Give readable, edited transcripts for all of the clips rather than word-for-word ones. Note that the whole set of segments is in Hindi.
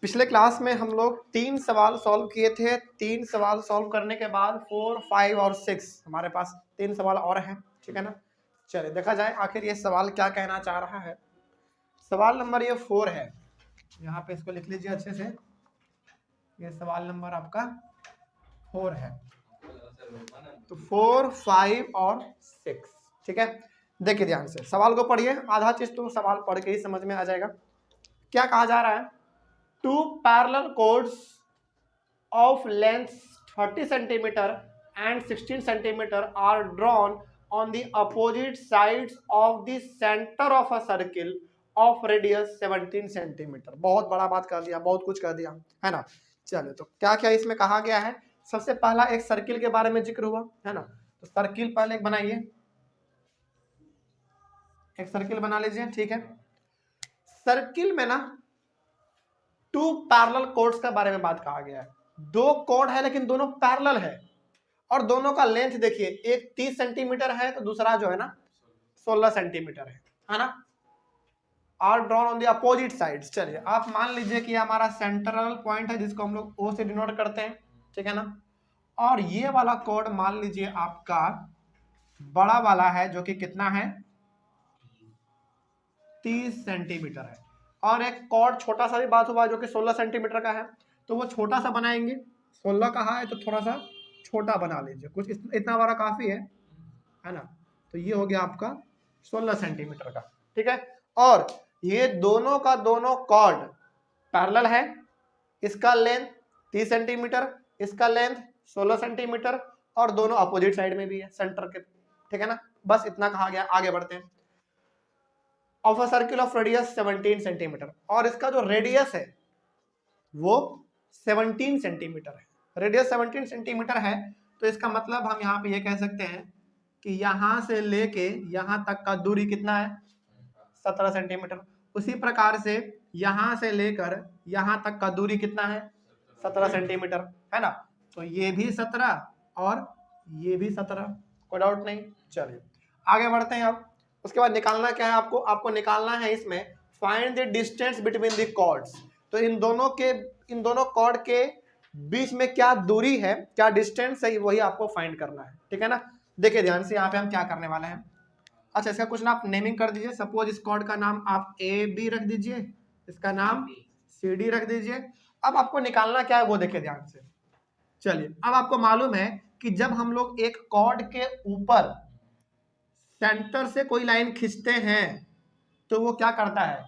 पिछले क्लास में हम लोग 3 सवाल सॉल्व किए थे। 3 सवाल सॉल्व करने के बाद 4, 5 और 6 हमारे पास 3 सवाल और हैं, ठीक है ना। चलिए देखा जाए आखिर ये सवाल क्या कहना चाह रहा है। सवाल नंबर ये 4 है, यहाँ पे इसको लिख लीजिए अच्छे से। ये सवाल नंबर आपका 4 है, तो 4, 5 और 6, ठीक है। देखिए ध्यान से सवाल को पढ़िए, आधा चीज तो सवाल पढ़ के ही समझ में आ जाएगा। क्या कहा जा रहा है, 2 parallel chords of length 30 centimeter and 16 centimeter are drawn on the opposite sides of the center of a circle of radius 17 centimeter। बहुत बड़ा बात कर दिया, बहुत कुछ कर दिया, है ना। चलिए तो क्या क्या इसमें कहा गया है। सबसे पहला एक सर्किल के बारे में जिक्र हुआ, है ना। तो सर्किल पहले एक बनाइए, एक सर्किल बना लीजिए, ठीक है। सर्किल में ना 2 पैरेलल कोड्स के बारे में बात कहा गया है। 2 कोड है लेकिन दोनों पैरेलल है और दोनों का लेंथ देखिए, एक 30 सेंटीमीटर है तो दूसरा जो है ना 16 सेंटीमीटर है ना। Are drawn on the opposite sides. चलिए आप मान लीजिए कि हमारा सेंट्रल पॉइंट है जिसको हम लोग ओ से डिनोट करते हैं, ठीक है ना। और ये वाला कोड मान लीजिए आपका बड़ा वाला है जो कि कितना है 30 सेंटीमीटर है, और एक कॉर्ड छोटा सा भी बात हुआ जो कि 16 सेंटीमीटर का है, तो वो छोटा सा बनाएंगे। 16 कहा है तो थोड़ा सा छोटा बना लीजिए, कुछ इतना बड़ा काफी है ना। तो ये हो गया आपका 16 सेंटीमीटर का, ठीक है। और ये दोनों का दोनों कॉर्ड पैरेलल है, इसका लेंथ 30 सेंटीमीटर, इसका लेंथ 16 सेंटीमीटर, और दोनों अपोजिट साइड में भी है सेंटर के, ठीक है ना। बस इतना कहा गया, आगे बढ़ते हैं। Of a circle of radius 17 centimetre, और इसका जो रेडियस है वो 17 सेंटीमीटर है। रेडियस 17 सेंटीमीटर है तो इसका मतलब हम यहाँ पे ये कह सकते हैं कि यहाँ से लेके यहाँ तक का दूरी कितना है 17 सेंटीमीटर। उसी प्रकार से यहाँ से लेकर यहाँ तक का दूरी कितना है 17 सेंटीमीटर, है ना। तो ये भी 17 और ये भी 17, कोई डाउट नहीं। चलिए आगे बढ़ते हैं। अब उसके बाद निकालना क्या है आपको, आपको निकालना है इसमें find the distance between the chords. तो इन दोनों कॉर्ड के बीच में क्या दूरी है, क्या डिस्टेंस है, वही आपको फाइंड करना है, ठीक है ना। देखिए ध्यान से यहाँ पे हम क्या करने वाले हैं। अच्छा इसका कुछ ना आप नेमिंग कर दीजिए। सपोज इस कॉर्ड का नाम आप ए बी रख दीजिए, इसका नाम सी डी रख दीजिए। अब आपको निकालना क्या है वो देखिए ध्यान से। चलिए अब आपको मालूम है कि जब हम लोग एक कॉर्ड के ऊपर सेंटर से कोई लाइन खींचते हैं तो वो क्या करता है,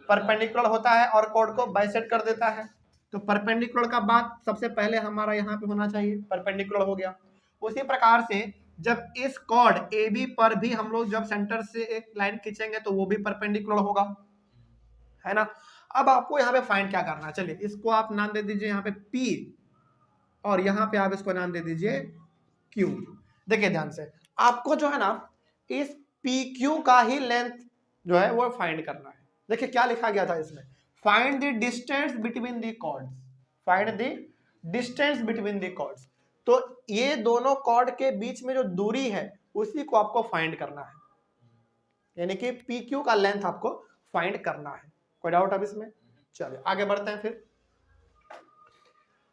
परपेंडिकुलर होता है और कॉर्ड को बाइसेक्ट कर देता है। तो परपेंडिकुलर का बात सबसे पहले हमारा यहाँ पे होना चाहिए, परपेंडिकुलर हो गया। उसी प्रकार से जब इस कॉर्ड ए बी पर भी हम लोग जब सेंटर से एक लाइन खींचेंगे तो वो भी परपेंडिकुलर होगा, है ना। अब आपको यहाँ पे फाइंड क्या करना है, चलिए इसको आप नाम दे दीजिए यहाँ पे P, और यहाँ पे आप इसको नाम दे दीजिए Q। देखिए ध्यान से आपको जो है ना इस PQ का ही लेंथ जो है वो फाइंड करना है। देखिए क्या लिखा गया था इसमें, find the distance between the chords, find the distance between the chords. तो ये दोनों कॉर्ड के बीच में जो दूरी है उसी को आपको फाइंड करना है, यानी कि PQ का लेंथ आपको फाइंड करना है। कोई डाउट अब इसमें? चलिए आगे बढ़ते हैं फिर।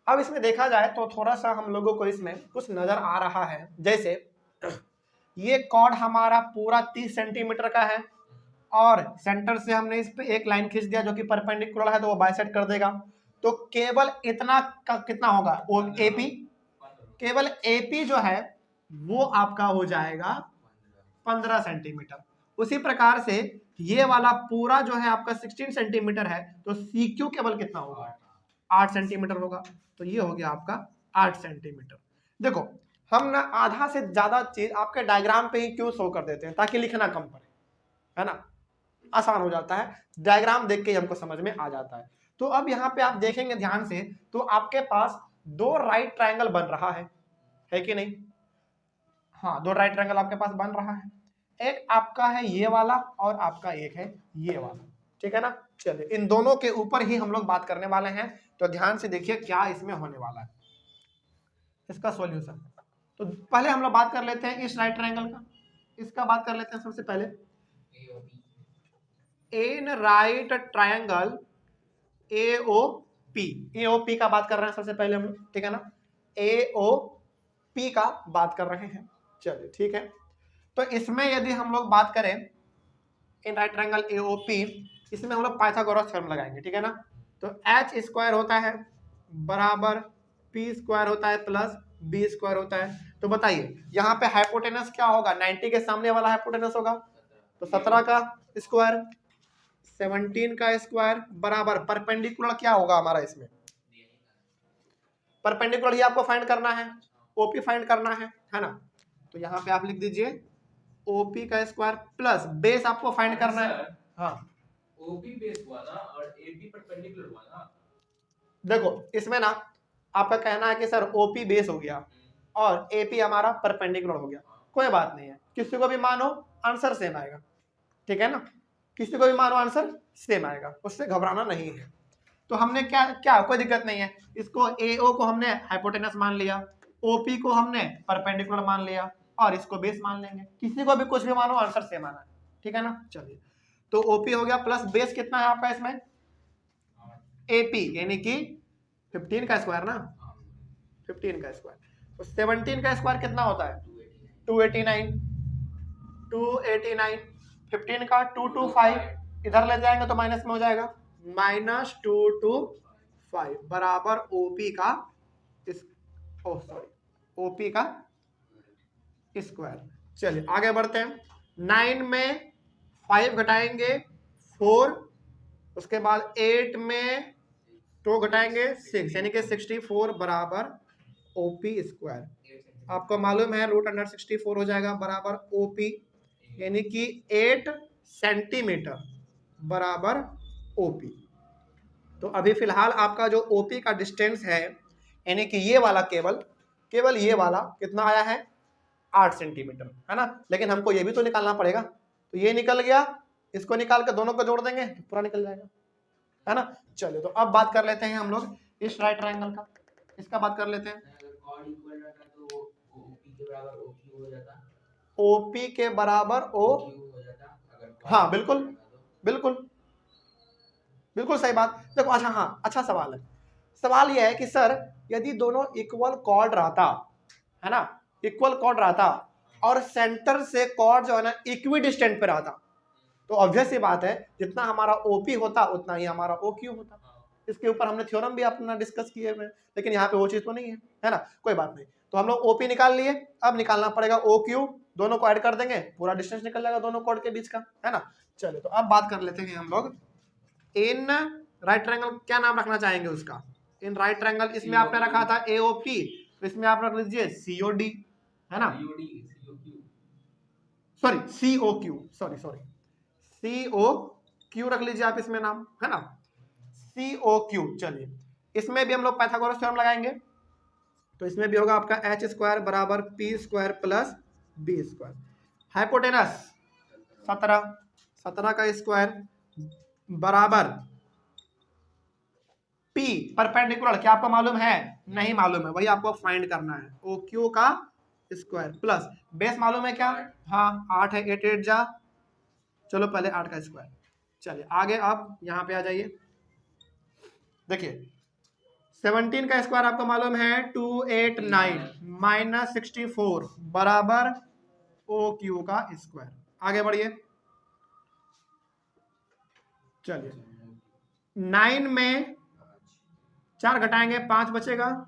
अब इसमें देखा जाए तो थोड़ा सा हम लोगों को इसमें कुछ नजर आ रहा है। जैसे ये कॉर्ड हमारा पूरा 30 सेंटीमीटर का है और सेंटर से हमने इस पे एक लाइन खींच दिया जो कि परपेंडिकुलर है तो वो बाइसेक्ट कर देगा। तो केवल इतना का कितना होगा, वो एपी, केवल एपी जो है वो आपका हो जाएगा 15 सेंटीमीटर। उसी प्रकार से ये वाला पूरा जो है आपका 16 सेंटीमीटर है तो CQ केवल कितना होगा, 8 सेंटीमीटर होगा। तो ये हो गया आपका 8 सेंटीमीटर। देखो हम ना आधा से ज्यादा चीज आपके डायग्राम पे ही क्यों शो कर देते हैं, ताकि लिखना कम पड़े, है ना, आसान हो जाता है। डायग्राम देख के हमको समझ में आ जाता है। तो अब यहाँ पे आप देखेंगे ध्यान से तो आपके पास 2 राइट ट्रायंगल बन रहा है कि नहीं। हाँ 2 राइट ट्रायंगल आपके पास बन रहा है, एक आपका है ये वाला और आपका एक है ये वाला, ठीक है ना। चलिए इन दोनों के ऊपर ही हम लोग बात करने वाले हैं, तो ध्यान से देखिए क्या इसमें होने वाला है, इसका सॉल्यूशन। तो पहले हम लोग बात कर लेते हैं इस राइट ट्रायंगल का, इसका बात कर लेते हैं सबसे पहले। In right triangle AOP, AOP का बात कर रहे हैं सबसे पहले हम लोग, ठीक है ना, AOP का बात कर रहे हैं। चलिए ठीक है, तो इसमें यदि हम लोग बात करें इन राइट ट्रायंगल AOP, इसमें हम लोग पाइथागोरस थ्योरम लगाएंगे, ठीक है ना। तो h स्क्वायर होता है बराबर p स्क्वायर होता है प्लस b स्क्वायर होता है। तो बताइए यहाँ पे हाइपोटेनस क्या होगा, 90 के सामने वाला हाइपोटेनस होगा, तो 17 का स्क्वायर 17 का स्क्वायर बराबर परपेंडिकुलर क्या होगा हमारा, इसमें परपेंडिकुलर ही आपको फाइंड करना है, ओपी फाइंड करना है ना। तो यहाँ पे आप लिख दीजिए ओपी का स्क्वायर प्लस बेस आपको फाइंड करना है। हाँ ओपी बेस हुआ ना और एपी परपेंडिकुलर हुआ ना। देखो इसमें ना आपका कहना है कि सर ओपी बेस हो गया और एपी हमारा परपेंडिकुलर हो गया, कोई बात नहीं है, किसी को भी मानो आंसर सेम आएगा, ठीक है ना, किसी को भी मानो आंसर सेम आएगा, उससे घबराना नहीं है। तो हमने क्या क्या कोई दिक्कत नहीं है, इसको AO को हमने हाइपोटेनस मान लिया, OP को हमने परपेंडिकुलर मान लिया और इसको बेस मान लेंगे, किसी को भी कुछ भी मानो आंसर सेम आना है, ठीक है ना। चलिए तो OP हो गया प्लस बेस कितना है आपका इसमें AP, यानी कि 15 का स्क्वायर ना, 15 का स्क्वायर, तो 17 का स्क्वायर कितना होता है 289, 289, 15 का 225, इधर ले जाएंगे तो माइनस में हो जाएगा, -225 बराबर ओपी का ओपी का स्क्वायर। चलिए आगे बढ़ते हैं, 9 में 5 घटाएंगे 4, उसके बाद 8 में 2 घटाएंगे 6, यानी कि 64 बराबर ओपी स्क्वायर। आपको मालूम है √64 हो जाएगा बराबर ओपी, यानी कि 8 सेंटीमीटर बराबर ओपी। तो अभी फिलहाल आपका जो ओपी का डिस्टेंस है, यानी कि ये वाला केवल ये वाला कितना आया है 8 सेंटीमीटर, है ना, लेकिन हमको ये भी तो निकालना पड़ेगा, तो ये निकल गया, इसको निकाल के दोनों को जोड़ देंगे तो पूरा निकल जाएगा, है ना। चलिए तो अब बात कर लेते हैं हम लोग इस राइट ट्रायंगल का, इसका बात कर लेते हैं। ओपी के बराबर ओ, हाँ बिल्कुल बिल्कुल बिल्कुल सही बात। देखो अच्छा, हाँ अच्छा सवाल है, सवाल यह है कि सर यदि दोनों इक्वल कॉर्ड रहता, है ना, इक्वल कॉर्ड रहता और सेंटर से कॉर्ड जो है ना इक्वी डिस्टेंट पे रहता, तो ऑब्वियस सी बात है जितना हमारा ओपी होता उतना ही हमारा ओक्यू होता। इसके ऊपर हमने थ्योरम भी अपना डिस्कस किए हुए, लेकिन यहाँ पे वो चीज तो नहीं है ना, कोई बात नहीं। तो हम लोग ओपी निकाल लिए, अब निकालना पड़ेगा ओक्यू, दोनों को ऐड कर देंगे पूरा डिस्टेंस निकल जाएगा दोनों कॉर्ड के बीच का, है ना। चलिए तो अब बात कर लेते हैं हम लोग इन राइट ट्रायंगल, क्या नाम रखना चाहेंगे उसका, इन राइट ट्रायंगल, इसमें आपने रखा था AOP, तो इसमें आप रख लीजिए COD, है ना, सॉरी COQ, सॉरी COQ रख लीजिए आप इसमें नाम, है ना, COQ। चलिए इसमें भी हम लोग पाइथागोरस थ्योरम लगाएंगे, तो इसमें भी होगा आपका h स्क्वायर बराबर p square plus b square. Hypotenuse 17 का स्क्वायर बराबर p परपेंडिकुलर, क्या आपको मालूम है, नहीं मालूम है, वही आपको फाइंड करना है, OQ का स्क्वायर प्लस बेस मालूम है क्या, हाँ 8 है, 8 8 जा, चलो पहले 8 का स्क्वायर। चलिए आगे आप यहाँ पे आ जाइए, देखिए 17 का स्क्वायर आपको मालूम है 289 -64 बराबर OQ का स्क्वायर। आगे बढ़िए, चलिए 9 में 4 घटाएंगे 5 बचेगा,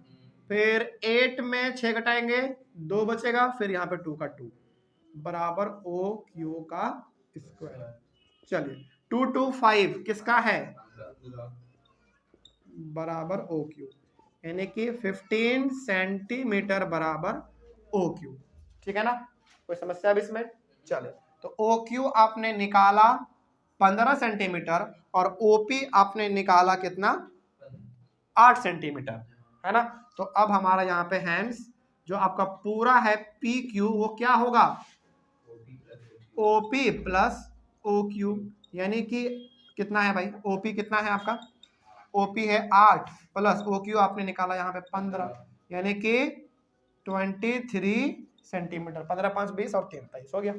फिर 8 में 6 घटाएंगे 2 बचेगा, फिर यहाँ पे 2 का 2 बराबर OQ का स्क्वायर। चलिए 225 किसका है बराबर OQ, यानी कि 15 सेंटीमीटर बराबर OQ, ठीक है ना, कोई समस्या भी इसमें। चले तो OQ आपने निकाला 15 सेंटीमीटर और OP आपने निकाला कितना 8 सेंटीमीटर, है ना। तो अब हमारा यहाँ पे हैंस जो आपका पूरा है PQ वो क्या होगा OP प्लस OQ, यानी कि कितना है भाई OP कितना है आपका, OP है 8 प्लस OQ आपने निकाला यहाँ पे 15, यानी कि 23 सेंटीमीटर, 15 5 20 और 3 23 हो गया।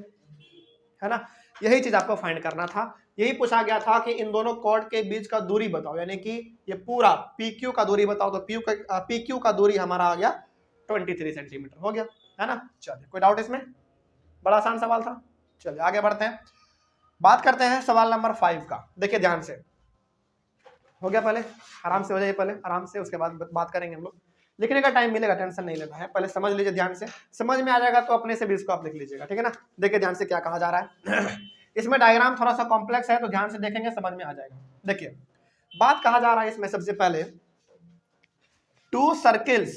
है ना। यही चीज आपको फाइंड करना था। यही पूछा गया था कि इन दोनों कॉर्ड के बीच का दूरी बताओ, यानी कि ये पूरा PQ का दूरी बताओ। तो PQ का दूरी हमारा आ गया 23 सेंटीमीटर, हो गया, है ना। चलिए, कोई डाउट इसमें? बड़ा आसान सवाल था। चलिए आगे बढ़ते हैं, बात करते हैं सवाल नंबर 5 का। देखिए ध्यान से, हो गया, पहले आराम से हो जाइए, पहले आराम से, उसके बाद बात करेंगे हम लोग। लिखने का टाइम मिलेगा, टेंशन नहीं लेना है, पहले समझ लीजिए ध्यान से, समझ में आ जाएगा तो अपने से भी इसको आप लिख लीजिएगा, ठीक है ना। देखिए ध्यान से क्या कहा जा रहा है इसमें डायग्राम थोड़ा सा कॉम्प्लेक्स है, तो ध्यान से देखेंगे समझ में आ जाएगा। देखिए बात कहा जा रहा है इसमें सबसे पहले, 2 circles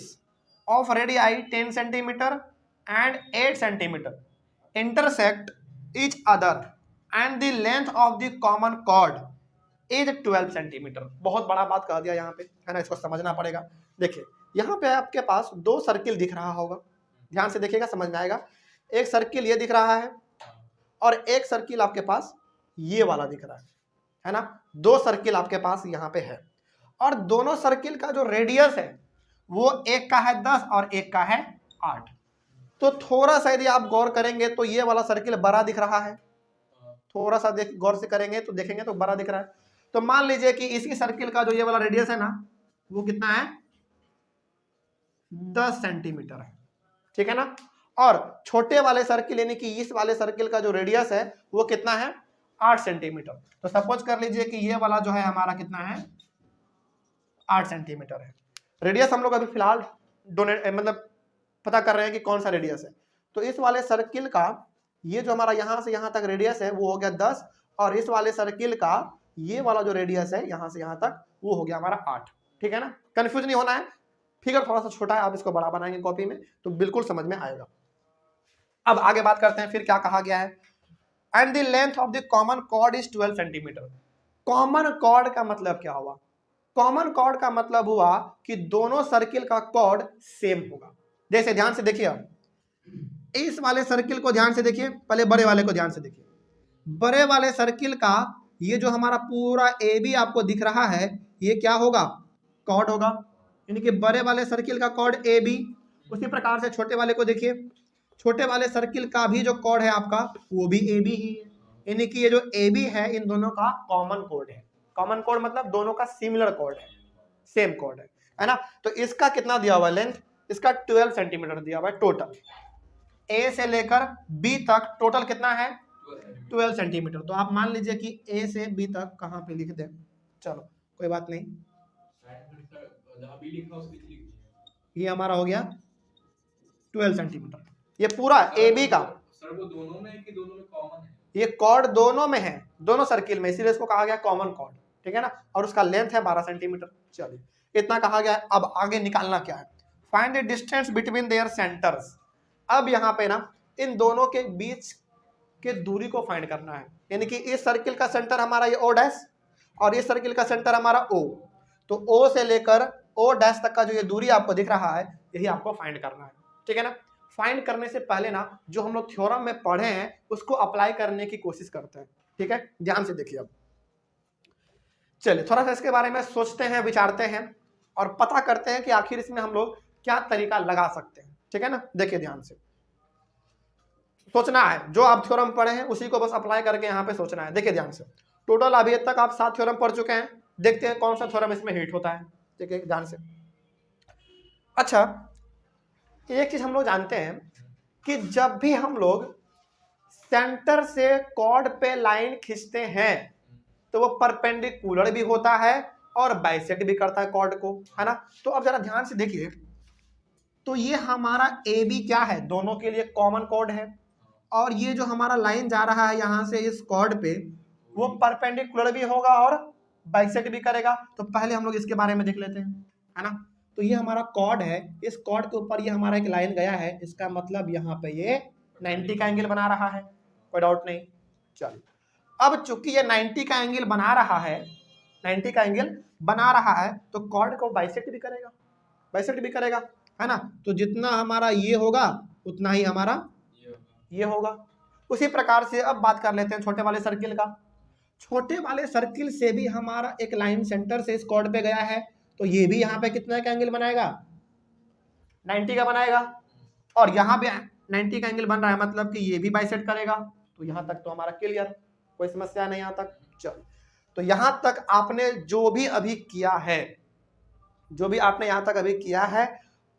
of radii 10 centimetre and 8 centimetre intersect each other and the length of the common chord is 12 centimetre. बहुत बड़ा बात कह दिया यहाँ पे, है ना, इसको समझना पड़ेगा। देखिए यहाँ पे आपके पास 2 सर्किल दिख रहा होगा, ध्यान से देखिएगा समझ में आएगा। एक सर्किल ये दिख रहा है और एक सर्किल आपके पास ये वाला दिख रहा है ना। 2 सर्किल आपके पास यहाँ पे है और दोनों सर्किल का जो रेडियस है वो एक का है 10 और एक का है 8। तो थोड़ा सा यदि आप गौर करेंगे तो ये वाला सर्किल बड़ा दिख रहा है, थोड़ा सा गौर से करेंगे तो देखेंगे तो बड़ा दिख रहा है। तो मान लीजिए कि इसी सर्किल का जो ये वाला रेडियस है ना, वो कितना है, 10 सेंटीमीटर है, ठीक है ना। और छोटे वाले सर्किल यानी कि इस वाले सर्किल का जो रेडियस है वो कितना है, 8 सेंटीमीटर। तो सपोज कर लीजिए कि ये वाला जो है हमारा कितना है, 8 सेंटीमीटर है। रेडियस हम लोग अभी फिलहाल मतलब पता कर रहे हैं कि कौन सा रेडियस है। तो इस वाले सर्किल का ये जो हमारा यहां से यहां तक रेडियस है वो हो गया 10, और इस वाले सर्किल का ये वाला जो रेडियस है यहां से यहां तक वो हो गया हमारा 8, ठीक है ना। कंफ्यूज नहीं होना है, फिगर थोड़ा सा छोटा है, आप इसको बड़ा बनाएंगे कॉपी में तो बिल्कुल समझ में आएगा। अब आगे बात करते हैं, फिर क्या कहा गया है, and the length of the common chord is 12 centimetre. Common chord का मतलब क्या हुआ, कॉमन कॉर्ड का मतलब हुआ कि दोनों सर्किल का कॉर्ड सेम होगा। जैसे ध्यान से देखिए, अब इस वाले सर्किल को ध्यान से देखिए, पहले बड़े वाले को ध्यान से देखिए। बड़े वाले सर्किल का ये जो हमारा पूरा AB आपको दिख रहा है ये क्या होगा, कॉर्ड होगा, यानी कि बड़े वाले सर्किल का कॉर्ड AB। उसी प्रकार से छोटे वाले को देखिए, छोटे वाले सर्किल का भी जो कॉर्ड है आपका वो भी AB ही है, यानी कि ये जो AB है इन दोनों का कॉमन कॉर्ड है। कॉमन कॉर्ड मतलब दोनों का सिमिलर कॉर्ड है, सेम कॉर्ड है ना। तो इसका कितना दिया हुआ लेंथ, इसका 12 सेंटीमीटर दिया हुआ है टोटल, A से लेकर B तक टोटल कितना है, 12 सेंटीमीटर। तो आप मान लीजिए कि A से B तक कहाँ पे लिख दें, चलो कोई बात नहीं, ये हमारा हो गया 12 सेंटीमीटर। ये पूरा AB का, सर वो दोनों में है कि दोनों में कॉमन है? ये कॉर्ड दोनों में है, दोनों सर्किल में, इसीलिए इसको कहा गया कॉमन कॉर्ड, ठीक है ना। और उसका लेंथ है 12 सेंटीमीटर। चलिए इतना कहा गया है, अब आगे निकालना क्या है, find the distance between their centres. अब यहाँ पे ना इन दोनों के बीच के दूरी को फाइंड करना है, यानी कि इस सर्किल का सेंटर हमारा ये O डैश और इस सर्किल का सेंटर हमारा O। तो O से लेकर O डैश तक का जो ये दूरी आपको दिख रहा है यही आपको फाइंड करना है, ठीक है ना। फाइंड करने से पहले ना जो हम लोग थ्योरम में पढ़े हैं उसको अप्लाई करने की कोशिश करते हैं, ठीक है। ध्यान से देखिए, अब चलिए थोड़ा सा इसके बारे में सोचते हैं, विचारते हैं और पता करते हैं कि आखिर इसमें हम लोग क्या तरीका लगा सकते हैं, ठीक है ना। देखिए ध्यान से सोचना है, जो आप थ्योरम पढ़े हैं उसी को बस अप्लाई करके यहाँ पे सोचना है। देखिए ध्यान से, टोटल अभी तक आप 7 थ्योरम पढ़ चुके हैं, देखते हैं कौन सा थ्योरम इसमें हिट होता है, ठीक है, ध्यान से। अच्छा, एक चीज हम लोग जानते हैं कि जब भी हम लोग सेंटर से कॉर्ड पे लाइन खींचते हैं तो वो परपेंडिकुलर भी होता है और बाइसेक्ट भी करता है कॉर्ड को, है ना। तो अब जरा ध्यान से देखिए, तो ये हमारा AB क्या है, दोनों के लिए कॉमन कॉर्ड है, और ये जो हमारा लाइन जा रहा है यहाँ से इस कॉर्ड पे वो परपेंडिकुलर भी होगा और बाइसेक्ट भी करेगा। तो पहले हम लोग इसके बारे में देख लेते हैं, है ना। तो ये हमारा कॉर्ड है, इस कॉर्ड के ऊपर ये हमारा एक लाइन गया है, इसका मतलब यहाँ पे ये 90 का एंगल बना रहा है, कोई डाउट नहीं। चलिए अब चूंकि ये 90 का एंगल बना रहा है, 90 का एंगल बना रहा है तो कॉर्ड को बाइसेक्ट भी करेगा, बाइसेक्ट भी करेगा, है ना। तो जितना हमारा ये होगा उतना ही हमारा ये होगा। उसी प्रकार से अब बात कर लेते हैं छोटे वाले सर्किल का। छोटे वाले सर्किल से भी हमारा एक लाइन सेंटर से इस कॉर्ड पे गया है, तो ये भी यहाँ पे कितना का एंगल बनाएगा, 90 का बनाएगा। और यहाँ पे 90 का एंगल बन रहा है मतलब कि ये भी बाइसेक्ट करेगा, तो यहाँ तक तो हमारा क्लियर, कोई समस्या नहीं यहाँ तक। चलो, तो यहाँ तक आपने जो भी अभी किया है, जो भी आपने यहाँ तक अभी किया है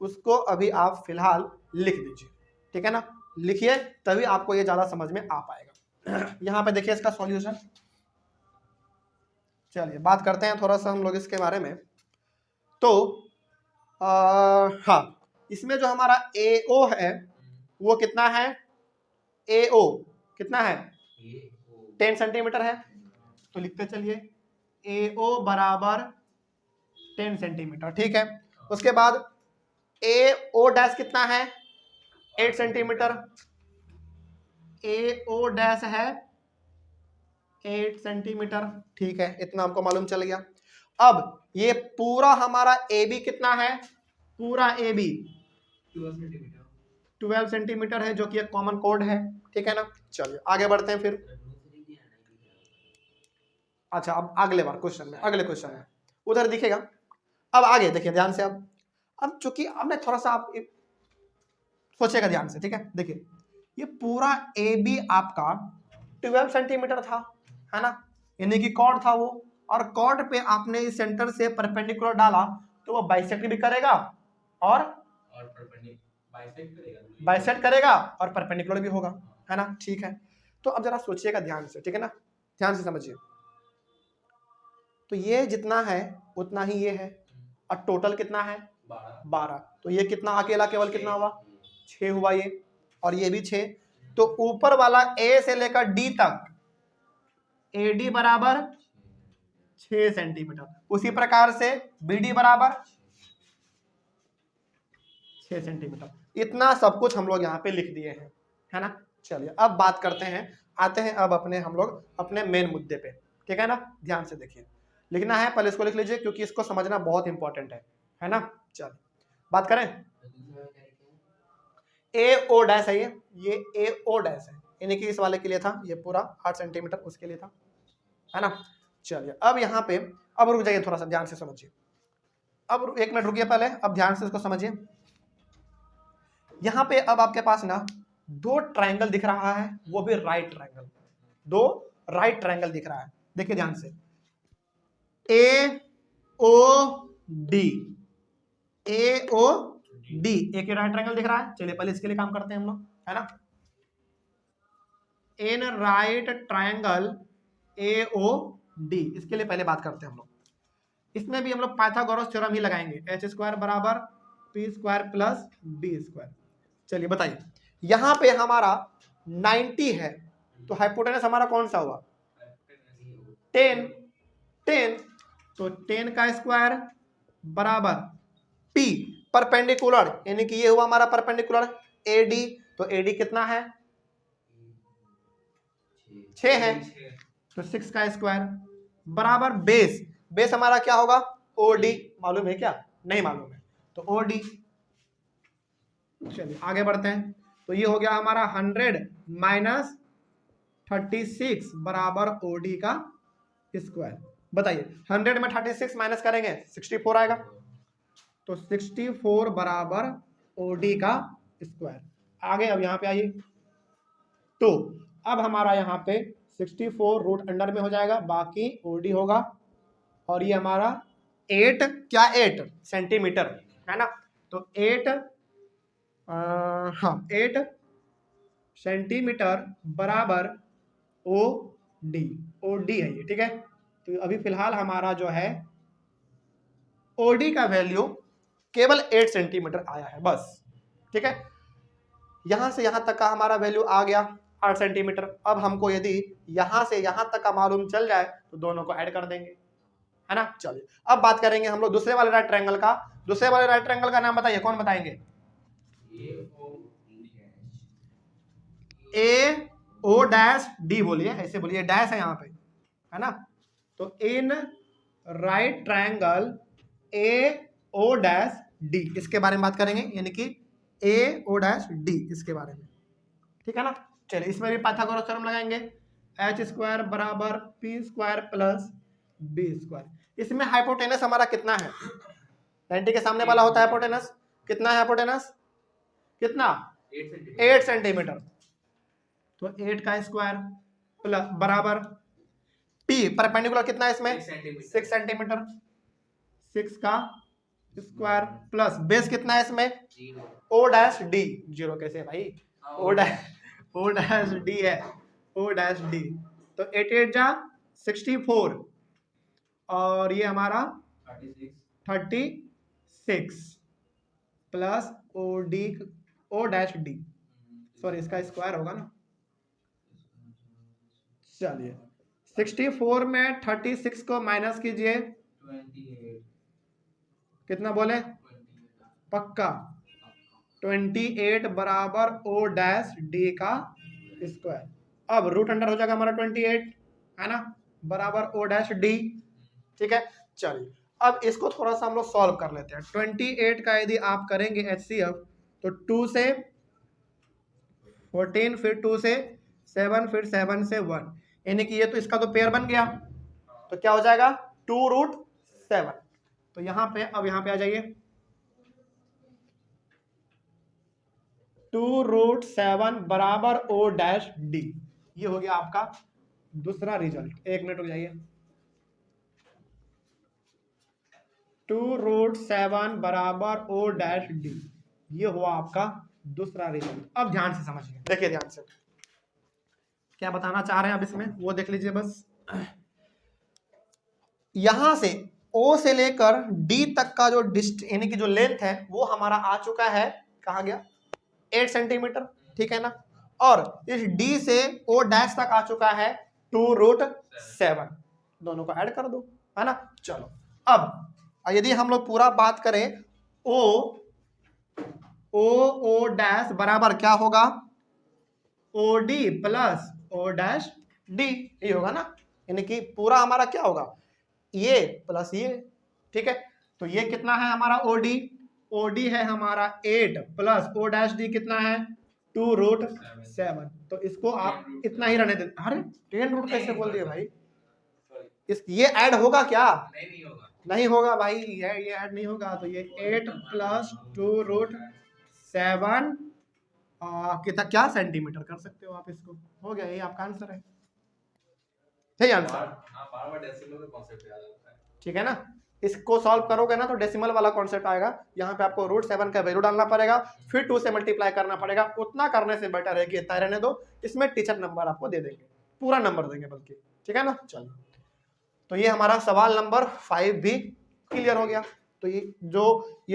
उसको अभी आप फिलहाल लिख दीजिए, ठीक है ना, लिखिए, तभी आपको ये ज्यादा समझ में आ पाएगा। यहाँ पे देखिए इसका सॉल्यूशन। चलिए बात करते हैं थोड़ा सा हम लोग इसके बारे में। तो हाँ, इसमें जो हमारा AO है वो कितना है, AO कितना है, 10 सेंटीमीटर है। तो लिखते चलिए AO बराबर 10 सेंटीमीटर, ठीक है। उसके बाद AO डैश कितना है, 8 सेंटीमीटर, AO डैश है 8 सेंटीमीटर, ठीक है, इतना हमको मालूम चल गया। अब ये पूरा हमारा AB कितना है, पूरा AB 12 सेंटीमीटर है, जो कि एक कॉमन कोड है, ठीक है ना। चलिए आगे बढ़ते हैं फिर। अच्छा, अब अगले बार क्वेश्चन में, अगले क्वेश्चन में उधर दिखेगा। अब आगे देखिए ध्यान से। अब चूंकि हमने थोड़ा सा आप सोचेगा ध्यान से, ठीक है। देखिए ये पूरा AB आपका 12 सेंटीमीटर था, है ना, यानी कि कॉर्ड था वो, और कॉर्ड पे आपने इस सेंटर से परपेंडिकुलर डाला तो वो बाइसेक्ट भी करेगा और बाइसेक्ट करेगा और परपेंडिकुलर भी होगा, है ना, ठीक है। तो अब जरा सोचिएगा ध्यान से, ठीक है ना, ध्यान से समझिए। तो ये जितना है उतना ही ये है, और टोटल कितना है 12। तो ये कितना अकेला केवल कितना हुआ, 6 हुआ ये, और ये भी 6। तो ऊपर वाला A से लेकर D तक AD बराबर 6 सेंटीमीटर, उसी प्रकार से BD बराबर 6 सेंटीमीटर। इतना सब कुछ हम लोग यहाँ पे लिख दिए हैं, है ना। चलिए अब बात करते हैं, आते हैं अब अपने हम लोग अपने मेन मुद्दे पे, ठीक है ना। ध्यान से देखिए, लिखना है पहले इसको लिख लीजिए क्योंकि इसको समझना बहुत इंपॉर्टेंट है ना। चलिए बात करें, AO डैश है ये AO डैश है, यानी कि इस वाले के लिए था ये पूरा 8 सेंटीमीटर, उसके लिए था, है ना। चलिए अब यहाँ पे अब रुक जाइए, थोड़ा सा ध्यान से समझिए। अब 1 मिनट रुकिए पहले, अब ध्यान से इसको समझिए। यहाँ पे अब आपके पास ना 2 ट्रायंगल दिख रहा है, वो भी राइट ट्रायंगल, 2 राइट ट्रायंगल दिख रहा है। देखिए ध्यान से, AOD, AOD एक राइट ट्रायंगल दिख रहा है। चलिए पहले इसके लिए काम करते हैं हम लोग, है ना। इन राइट ट्रायंगल AOD, इसके लिए पहले बात करते हैं हम लोग। इसमें भी हम लोग पाइथागोरस थ्योरम ही लगाएंगे, h² बराबर p² प्लस b²। चलिए बताइए, यहां पे हमारा 90 है, तो हाइपोटेनस हमारा कौन सा हुआ, 10। तो 10 का स्क्वायर बराबर p परपेंडिकुलर, यानी कि ये हुआ हमारा परपेंडिकुलर AD। तो AD कितना है, 6 है, तो 6 का स्क्वायर बराबर बेस हमारा क्या होगा, OD। मालूम है क्या, नहीं मालूम है, तो OD। चलिए आगे बढ़ते हैं। तो ये हो गया हमारा 100 माइनस 36 बराबर OD का स्क्वायर। बताइए 100 में 36 माइनस करेंगे 64 आएगा, तो 64 बराबर OD का स्क्वायर। आगे अब यहाँ पे आइए, तो अब हमारा यहाँ पे 64 रूट अंडर में हो जाएगा, बाकी OD होगा, और ये हमारा 8 सेंटीमीटर, है ना। तो 8 सेंटीमीटर बराबर OD है ये, ठीक है। तो अभी फिलहाल हमारा जो है OD का वैल्यू केवल 8 सेंटीमीटर आया है बस, ठीक है। यहां से यहां तक का हमारा वैल्यू आ गया 8 सेंटीमीटर। अब हमको यदि यहां से यहां तक का मालूम चल जाए तो दोनों को ऐड कर देंगे, है ना। चलिए अब बात करेंगे हम लोग दूसरे वाले राइट ट्रायंगल का। दूसरे वाले राइट ट्रायंगल का नाम बताइए, कौन बताएंगे, AO डैश D बोलिए, ऐसे बोलिए, डैश है यहाँ पे, है ना। तो in right triangle AO dash D, इसके बारे में बात करेंगे, यानी कि AO डैश D इसके बारे में, ठीक है ना। चलिए इसमें भी पाइथागोरस थ्योरम लगाएंगे, h² बराबर p² प्लस b²। इसमें हाइपोटेनस हमारा कितना है, 90 के सामने वाला होता है हाइपोटेनस, कितना है हाइपोटेनस, कितना, 8 सेंटीमीटर। तो 8 का स्क्वायर प्लस बराबर पी परपेंडिकुलर कितना है इसमें 6 सेंटीमीटर, 6 का स्क्वायर प्लस बेस कितना है इसमें ओ डैश डी, जीरो कैसे भाई, ओ डैश डी है, ओ डैश डी, तो 8 8 जा 64 और ये हमारा 36 plus O D O dash D, sorry इसका स्क्वायर होगा ना, चलिए 64 में 36 को माइनस कीजिए, 28 कितना बोले पक्का 28 बराबर ओ डैश डी का स्क्वायर। अब रूट अंडर हो जाएगा हमारा 28 है ना, बराबर ओ डैश डी, ठीक है। चलिए अब इसको थोड़ा सा हम लोग सॉल्व कर लेते हैं। 28 का यदि आप करेंगे HCF तो 2 से 14 फिर 2 से 7 फिर 7 से 1, यानी कि ये तो इसका तो पेयर बन गया, तो क्या हो जाएगा 2√7। तो यहाँ पे अब यहाँ पे आ जाइए 2√7 बराबर ओ डैश डी, ये हो गया आपका दूसरा रिजल्ट। एक मिनट रुक जाइए, 2√7 बराबर ओ डैश डी, ये हुआ आपका दूसरा रिजल्ट। अब ध्यान से समझिए, देखिए ध्यान से क्या बताना चाह रहे हैं अब इसमें वो देख लीजिए बस। यहां से O से लेकर D तक का जो यानी कि जो लेंथ है वो हमारा आ चुका है, कहा गया 8 सेंटीमीटर, ठीक है ना, और इस D से O डैश तक आ चुका है 2√7, दोनों को ऐड कर दो, है ना। चलो अब यदि हम लोग पूरा बात करें O डैश बराबर क्या होगा OD plus O dash D, ये होगा ना, यानी कि पूरा हमारा क्या होगा ये प्लस ये, ठीक है। तो ये कितना है हमारा OD है हमारा 8 प्लस O डैश D कितना है 2√7, तो इसको आप इतना ही रहने देते। अरे 10 रूट कैसे बोल दिए भाई, इस ये ऐड होगा क्या, नहीं होगा भाई, ये ऐड नहीं होगा, तो ये 8 प्लस 2√7 कितना क्या सेंटीमीटर कर सकते हो आप इसको, हो गया, ये आपका आंसर है, सही आंसर, ठीक है ना। इसको सॉल्व करोगे ना तो डेसिमल वाला कॉन्सेप्ट आएगा, यहाँ पे आपको √7 का वैल्यू डालना पड़ेगा, फिर 2 से मल्टीप्लाई करना पड़ेगा। उतना करने से बेटर है कि इतना रहने दो, इसमें टीचर नंबर आपको दे देंगे, पूरा नंबर देंगे बल्कि, ठीक है ना। चलो तो ये हमारा सवाल नंबर 5 भी क्लियर हो गया। तो ये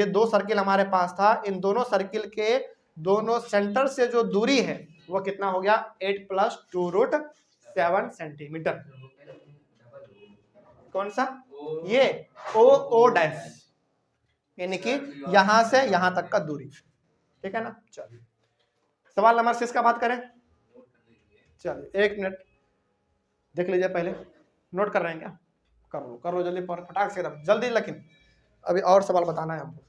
दो सर्किल हमारे पास था, इन दोनों सर्किल के दोनों सेंटर से जो दूरी है वो कितना हो गया 8 प्लस 2√7 सेंटीमीटर। कौन सा ये ओ डैश, यानी कि यहां से यहां तक का दूरी, ठीक है ना। चलिए सवाल नंबर 6 का बात करें, चलिए 1 मिनट देख लीजिए, पहले नोट कर रहे हैं क्या, कर लो जल्दी फटाक से एकदम जल्दी, लेकिन अभी और सवाल बताना है हमको।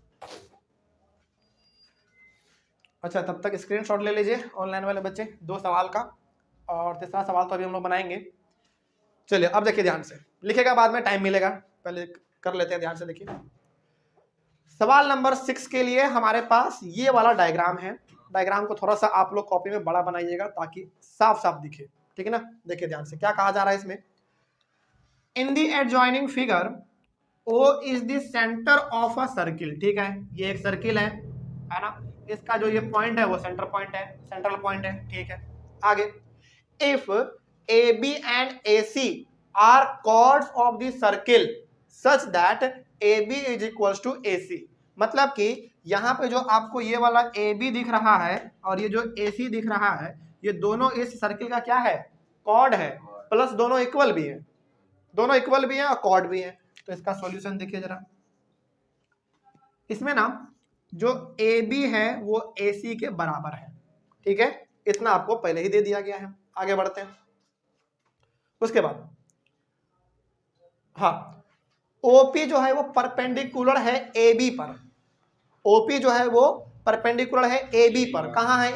अच्छा तब तक स्क्रीनशॉट ले लीजिए ऑनलाइन वाले बच्चे, 2 सवाल का, और तीसरा सवाल तो अभी हम लोग बनाएंगे। चलिए अब देखिए ध्यान से, लिखेगा बाद में टाइम मिलेगा, पहले कर लेते हैं ध्यान से। देखिए सवाल नंबर 6 के लिए हमारे पास ये वाला डायग्राम है, डायग्राम को थोड़ा सा आप लोग कॉपी में बड़ा बनाइएगा ताकि साफ साफ दिखे, ठीक है ना। देखिए ध्यान से क्या कहा जा रहा है इसमें, in the adjoining figure O is the centre of a circle, ठीक है, ये एक सर्किल है ना, इसका जो ये पॉइंट है वो सेंटर पॉइंट है, सेंट्रल पॉइंट है, ठीक है। आगे if AB and AC are chords of the circle such that AB is equals to AC, मतलब कि यहाँ पे जो आपको ये वाला AB दिख रहा है और ये जो AC दिख रहा है, ये दोनों इस सर्किल का क्या है कॉर्ड है, प्लस दोनों इक्वल भी है, दोनों इक्वल भी है और कॉर्ड भी है। तो इसका सॉल्यूशन देखिए जरा, इसमें ना जो AB है वो AC के बराबर है, ठीक है, इतना आपको पहले ही दे दिया गया है। आगे बढ़ते हैं, उसके बाद हाँ OP जो है वो परपेंडिकुलर है AB पर, OP जो है वो परपेंडिकुलर है AB पर। कहाँ है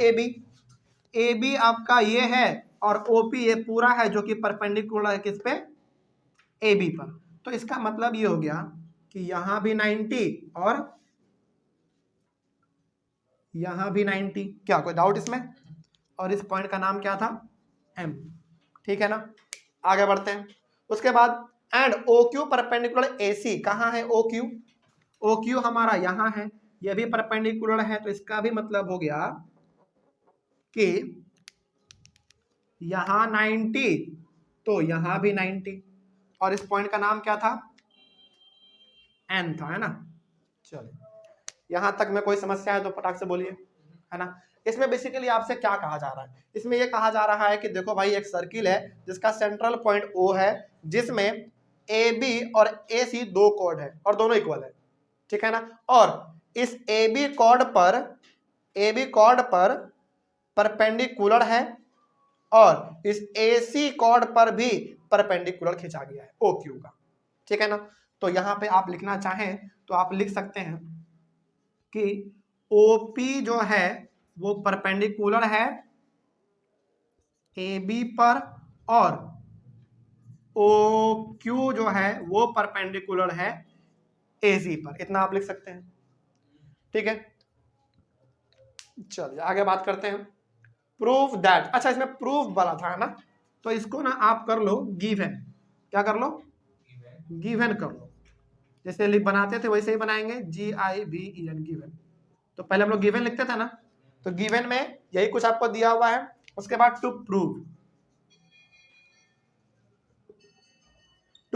AB आपका ये है और OP ये पूरा है जो कि परपेंडिकुलर है किस पे AB पर। तो इसका मतलब ये हो गया कि यहां भी 90 और यहां भी 90, क्या कोई डाउट इसमें। और इस पॉइंट का नाम क्या था एम। ठीक है ना, आगे बढ़ते हैं। उसके बाद and O Q perpendicular A C, कहाँ है ओ क्यू? ओ क्यू हमारा यहाँ है, ये भी परपेंडिकुलर है, तो इसका भी मतलब हो गया कि यहाँ 90 तो यहाँ भी 90, और इस पॉइंट का नाम क्या था? एन था, है ना। चलिए यहाँ तक में कोई समस्या है तो फटाक से बोलिए, है ना। इसमें बेसिकली आपसे क्या कहा जा रहा है? इसमें ये कहा जा रहा है कि देखो भाई एक सर्किल है जिसका सेंट्रल पॉइंट O है, जिसमें ए बी और ए सी दो कॉर्ड है और दोनों इक्वल है, ठीक है ना। और इस ए बी कॉर्ड पर परपेंडिकुलर है और इस ए सी कॉर्ड पर भी परपेंडिकुलर खींचा गया है ओ क्यू का, ठीक है ना। तो यहाँ पे आप लिखना चाहें तो आप लिख सकते हैं कि ओपी जो है वो परपेंडिकुलर है ए बी पर और ओ क्यू जो है वो परपेंडिकुलर है ए सी पर, इतना आप लिख सकते हैं, ठीक है। चलिए आगे बात करते हैं। प्रूफ दैट, अच्छा इसमें प्रूफ वाला था ना, तो इसको ना आप कर लो गिवन। क्या कर लो? गिवन कर लो, जैसे बनाते थे वैसे ही बनाएंगे, GIVEN गिवन। तो पहले हम लोग गिवन लिखते थे ना, तो गिवन में यही कुछ आपको दिया हुआ है। उसके बाद टू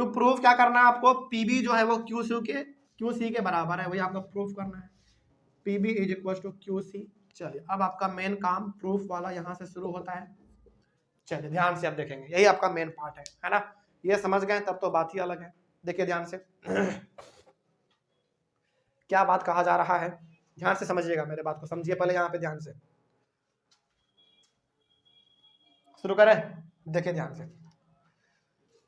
प्रूव क्या करना है आपको? पीबी जो है वो क्यूसी के बराबर है, वही आपको प्रूफ करना है। PB is equal to QC. चलिए अब आपका मेन काम प्रूफ वाला यहाँ से शुरू होता है। चलिए ध्यान से अब देखेंगे, यही आपका मेन पार्ट है ना। ये समझ गए तब तो बात ही अलग है। देखिए ध्यान से क्या बात कहा जा रहा है, ध्यान से समझिएगा, मेरे बात को समझिए पहले यहाँ पे ध्यान से। शुरू करें? देखिए ध्यान से,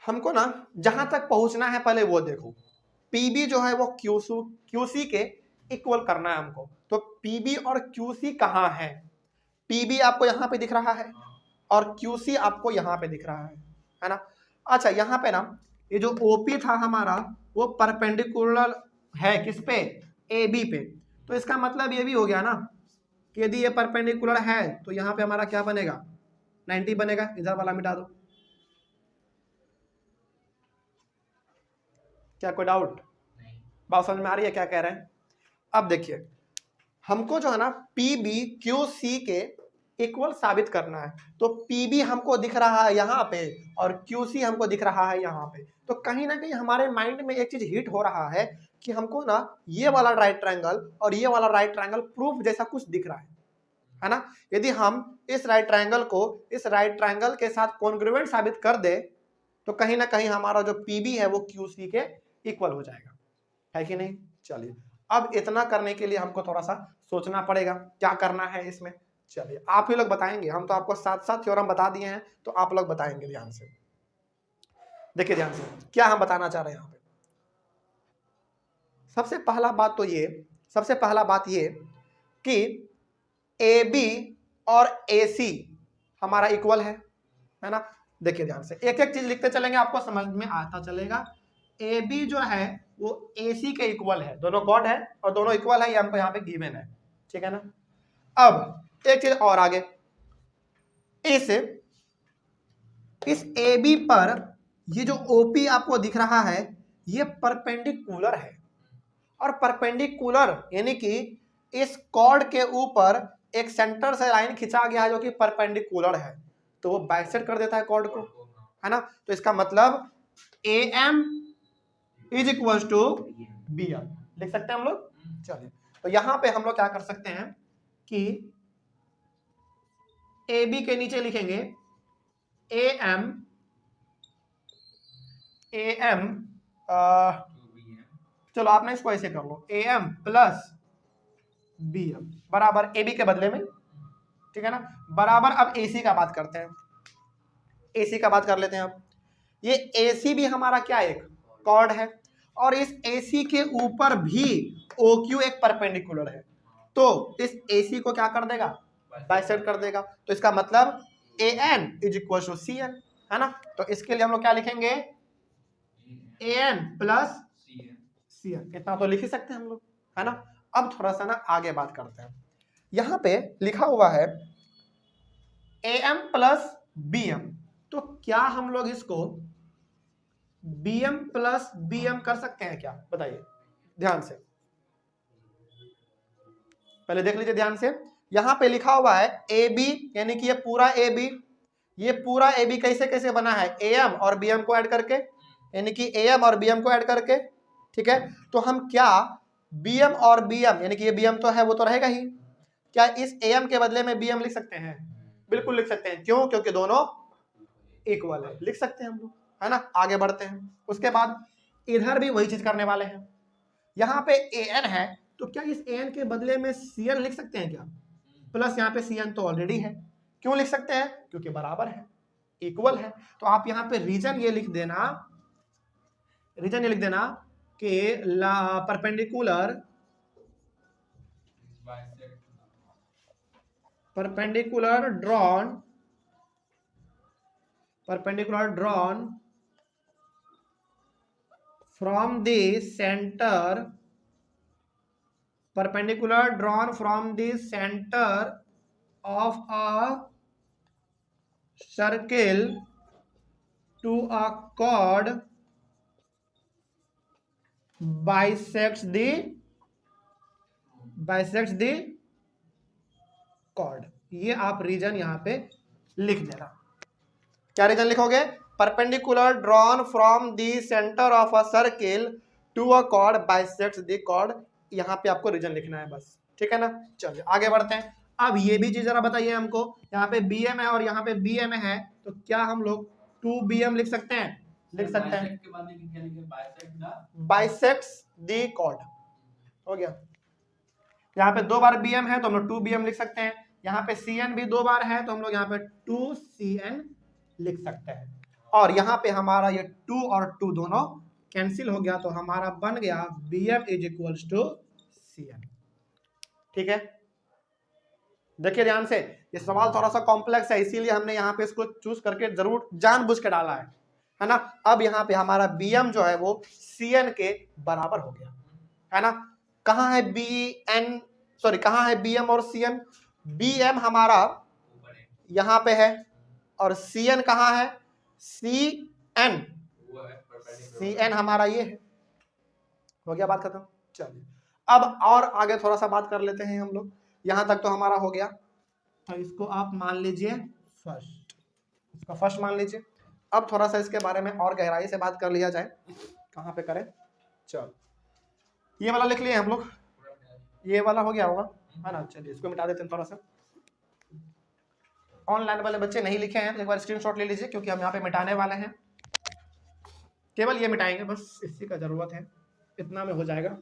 हमको ना जहां तक पहुंचना है पहले वो देखो। पीबी जो है वो क्यूसी के इक्वल करना है हमको। तो पीबी और क्यूसी कहाँ है? पीबी आपको यहाँ पे दिख रहा है और क्यूसी आपको यहाँ पे दिख रहा है ना। अच्छा यहाँ पे ना ये जो ओपी था हमारा वो परपेंडिकुलर है किस पे? ए बी पे। तो इसका मतलब ये भी हो गया ना कि यदि ये परपेंडिकुलर है तो यहाँ पे हमारा क्या बनेगा? 90 बनेगा। इधर वाला मिटा दो। क्या कोई डाउट? बात समझ में आ रही है क्या कह रहे हैं? अब देखिए हमको जो है ना पीबी क्यू सी के इक्वल साबित करना है। तो पीबी हमको दिख रहा है यहाँ पे और क्यूसी हमको दिख रहा है यहाँ पे। तो कहीं ना कहीं हमारे माइंड में एक चीज हिट हो रहा है कि हमको ना ये वाला राइट ट्रायंगल और ये वाला राइट ट्रायंगल प्रूफ जैसा कुछ दिख रहा है ना। यदि हम इस राइट ट्रायंगल को इस राइट ट्रायंगल के साथ कॉन्ग्रुएंट साबित कर दे तो कहीं ना कहीं हमारा जो पीबी है वो क्यूसी के इक्वल हो जाएगा, है कि नहीं। चलिए अब इतना करने के लिए हमको थोड़ा सा सोचना पड़ेगा क्या करना है इसमें। चलिए आप ही लोग बताएंगे, हम तो आपको साथ साथ थ्योरम बता दिए हैं, तो आप लोग बताएंगे ध्यान से। देखिए ध्यान से क्या हम बताना चाह रहे हैं यहाँ पे। सबसे पहला बात ये कि ए बी और ए सी हमारा इक्वल है ना। देखिए ध्यान से एक एक चीज लिखते चलेंगे, आपको समझ में आता चलेगा। ए बी जो है वो ए सी के इक्वल है, दोनों कॉर्ड है और दोनों इक्वल है, ये हमको यहाँ पे गिवन है, ठीक है ना। अब एक चीज और आगे, इस ए बी पर ये जो ओपी आपको दिख रहा है ये परपेंडिकुलर है, और परपेंडिकुलर यानी कि इस कॉर्ड के ऊपर एक सेंटर से लाइन खिंचा गया है जो कि परपेंडिकुलर है, तो वो बाइसेक्ट कर देता है कॉर्ड को, है ना। तो इसका मतलब A M is equal to B M लिख सकते हैं हम लोग। चलिए तो यहां पे हम लोग क्या कर सकते हैं कि ए बी के नीचे लिखेंगे ए एम चलो आपने इसको ऐसे कर लो, A M plus B M बराबर ए बी के बदले में, ठीक है ना, बराबर। अब ए सी का बात करते हैं, ए सी का बात कर लेते हैं। अब ये ए सी भी हमारा क्या एक कॉर्ड है और इस ए सी के ऊपर भी ओ क्यू एक परपेंडिकुलर है, तो इस ए सी को क्या कर देगा? बाइसेक्ट कर देगा। तो इसका मतलब A N is equal to C N, है ना। तो इसके लिए हम लोग क्या लिखेंगे? A N plus C N, इतना तो लिख ही सकते हैं हम लोग, है ना। अब थोड़ा सा ना आगे बात करते हैं। यहां पे लिखा हुआ है ए एम प्लस BM, तो क्या हम लोग इसको BM प्लस BM कर सकते हैं क्या? बताइए ध्यान से, पहले देख लीजिए ध्यान से। यहां पे लिखा हुआ है AB, यानी कि ये पूरा AB कैसे कैसे बना है? AM और BM को ऐड करके, यानी कि AM और BM को ऐड करके, ठीक है। तो हम क्या BM और BM, यानी कि ये BM तो है वो तो रहेगा ही, क्या इस AM के बदले में BM लिख सकते हैं? बिल्कुल लिख सकते हैं। क्यों? क्योंकि दोनों इक्वल है, लिख सकते हैं हम लोग, है ना। आगे बढ़ते हैं, उसके बाद इधर भी वही चीज करने वाले हैं। यहाँ पे AN है, तो क्या इस AN के बदले में CN लिख सकते हैं क्या? प्लस यहाँ पे CN तो ऑलरेडी है, क्यों लिख सकते हैं? क्योंकि बराबर है, इक्वल है। तो आप यहाँ पे रीजन ये लिख देना कि perpendicular drawn from the center of a circle to a chord bisects the chord। ये आप रीजन यहाँ पे लिख देना। क्या रीजन लिखोगे? Perpendicular drawn from the centre of a circle to a chord bisects the chord. यहाँ पे आपको रीजन लिखना है बस, ठीक है ना। चलिए आगे बढ़ते हैं। अब ये भी चीज जरा बताइए हमको, यहाँ पे BM है और यहाँ पे BM है, तो क्या हम लोग 2BM लिख सकते हैं? लिख सकते हैं, बाइसेक्ट्स द कॉर्ड, हो गया। यहाँ पे 2 बार BM है तो हम लोग 2BM लिख सकते हैं। यहाँ पे CN भी 2 बार है तो हम लोग यहाँ पे 2CN लिख सकते हैं। और यहाँ पे हमारा ये 2 और 2 दोनों कैंसिल हो गया, तो हमारा बन गया BM is equals to CN। ठीक है, देखिए ध्यान से, ये सवाल थोड़ा सा कॉम्प्लेक्स है, इसीलिए हमने यहाँ पे इसको चूज करके जरूर जानबूझ के डाला है ना। अब यहाँ पे हमारा BM जो है वो CN के बराबर हो गया, है ना। कहाँ है कहाँ है BM और CN? BM हमारा यहाँ पे है और CN कहाँ है? CN हमारा ये है। हो गया बात खत्म। चलिए अब और आगे थोड़ा सा बात कर लेते हैं हम लोग। यहां तक तो हमारा हो गया, तो इसको आप मान लीजिए फर्स्ट, इसको फर्स्ट मान लीजिए। अब थोड़ा सा इसके बारे में और गहराई से बात कर लिया जाए। कहाँ पे करें? चलो ये वाला लिख लिए हम लोग, ये वाला हो गया होगा, है ना। चलिए इसको मिटा देते हैं थोड़ा सा। ऑनलाइन वाले बच्चे नहीं लिखे हैं तो एक बार स्क्रीनशॉट ले लीजिए, क्योंकि हम यहाँ पे मिटाने वाले हैं, केवल ये मिटाएंगे बस, इसी का जरूरत है, इतना में हो जाएगा।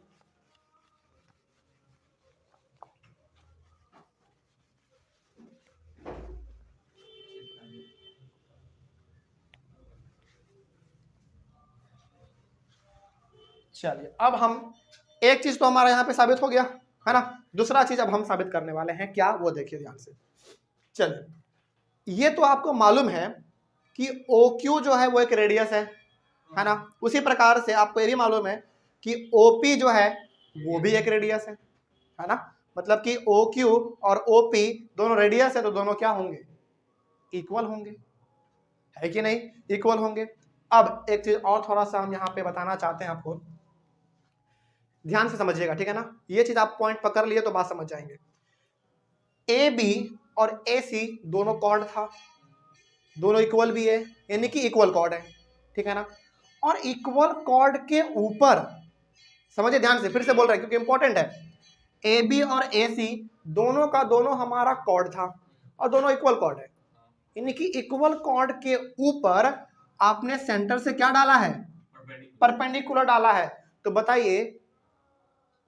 चलिए अब हम एक चीज तो हमारा यहाँ पे साबित हो गया, है ना। दूसरा चीज अब हम साबित करने वाले हैं, क्या वो देखिए ध्यान से। चलिए ये तो आपको मालूम है कि OQ जो है वो एक रेडियस है ना। उसी प्रकार से आपको ये भी मालूम है कि OP जो है वो भी एक रेडियस है ना। मतलब कि OQ और OP दोनों रेडियस है, तो दोनों क्या होंगे? इक्वल होंगे, है कि नहीं? इक्वल होंगे। अब एक चीज और थोड़ा सा हम यहाँ पे बताना चाहते हैं आपको, ध्यान से समझिएगा, ठीक है ना। ये चीज आप पॉइंट पकड़ लिए तो बात समझ जाएंगे। AB और AC दोनों कॉर्ड था, दोनों इक्वल भी है, यानी कि इक्वल कॉर्ड है, ठीक है ना। और इक्वल कॉर्ड के ऊपर, समझिए ध्यान से, फिर से बोल रहे हैं क्योंकि इंपॉर्टेंट है। AB और AC दोनों का दोनों हमारा कॉर्ड था और दोनों इक्वल कॉर्ड है, यानी कि इक्वल कॉर्ड के ऊपर आपने सेंटर से क्या डाला है? परपेंडिकुलर डाला है। तो बताइए,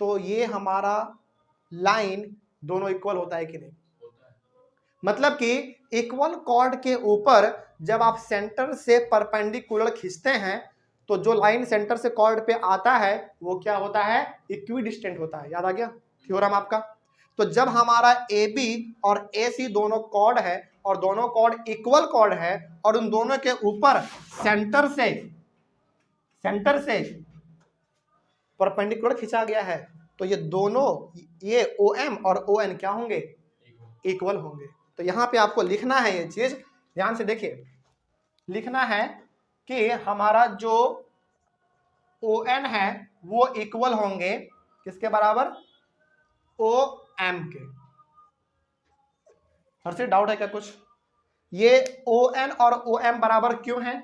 तो ये हमारा लाइन दोनों इक्वल होता है कि नहीं? मतलब कि इक्वल कॉर्ड के ऊपर जब आप सेंटर से परपेंडिकुलर खींचते हैं तो जो लाइन सेंटर से कॉर्ड पे आता है वो क्या होता है? इक्विडिस्टेंट होता है। याद आ गया थ्योरम आपका। तो जब हमारा AB और AC दोनों कॉर्ड है और दोनों कॉर्ड इक्वल कॉर्ड है और उन दोनों के ऊपर सेंटर से परपेंडिकुलर खींचा गया है, तो ये दोनों, ये OM और ON क्या होंगे? इक्वल होंगे। तो यहाँ पे आपको लिखना है ये चीज, ध्यान से देखिए, लिखना है कि हमारा जो ON है वो इक्वल होंगे किसके बराबर, OM के। हर से डाउट है क्या कुछ? ये ON और OM बराबर क्यों है?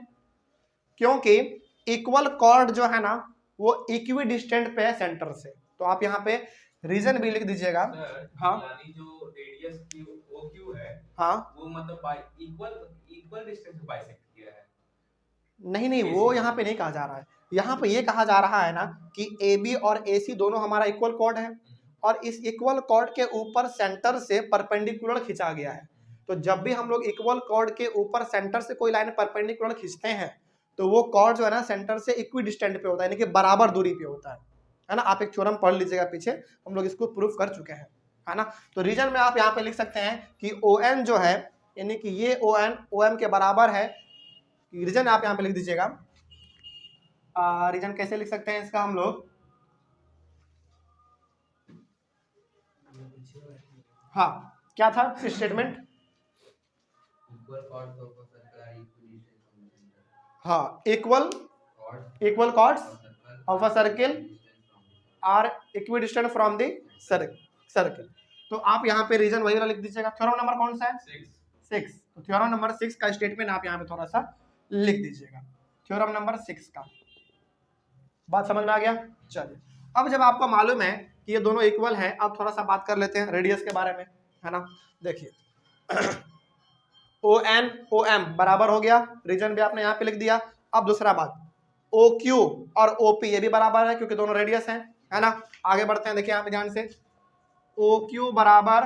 क्योंकि इक्वल कॉर्ड जो है ना वो इक्वी डिस्टेंट पे है सेंटर से। तो आप यहाँ पे रीजन भी लिख दीजिएगा। सर, हाँ यानी जो रेडियस OQ है, हाँ, वो मतलब इक्वल डिस्टेंस से बाइसेक्ट किया है। नहीं नहीं, वो यहाँ पे नहीं कहा जा रहा है। यहाँ पे ये कहा जा रहा है ना कि AB और AC दोनों हमारा इक्वल कॉर्ड है, और इस इक्वल कॉर्ड के ऊपर सेंटर से परपेंडिकुलर खींचा गया है। तो जब भी हम लोग इक्वल कॉर्ड के ऊपर सेंटर से कोई लाइन परपेंडिकुलर खींचते हैं तो वो कॉर्ड जो है ना सेंटर से इक्वी डिस्टेंट पे होता है, यानी कि बराबर दूरी पे होता है ना। आप एक थ्योरम पढ़ लीजिएगा पीछे, हम लोग इसको प्रूफ कर चुके हैं, है ना। तो रीजन में आप यहाँ पे लिख सकते हैं कि ON जो है, यानी कि ये ON OM के बराबर है। रीजन आप यहाँ पे लिख दीजिएगा। रीजन कैसे लिख सकते हैं इसका हम लोग? हाँ, क्या था स्टेटमेंट? हाँ, equal chords of a circle are equidistant from the circle. तो आप यहाँ पे रीजन वही वाला लिख दीजिएगा। थ्योरम नंबर कौन सा है? 6। तो थ्योरम नंबर 6 का स्टेटमेंट आप यहाँ पे थोड़ा सा लिख दीजिएगा। थ्योरम नंबर 6 का बात समझ में आ गया? चलिए, अब जब आपको मालूम है कि ये दोनों इक्वल हैं, अब थोड़ा सा बात कर लेते हैं रेडियस के बारे में, है ना। देखिए ON OM बराबर हो गया, रीजन भी आपने यहाँ पे लिख दिया। अब दूसरा बात, OQ और OP ये भी बराबर है क्योंकि दोनों रेडियस हैं, है ना। आगे बढ़ते हैं, देखिए यहाँ पे ध्यान से, OQ बराबर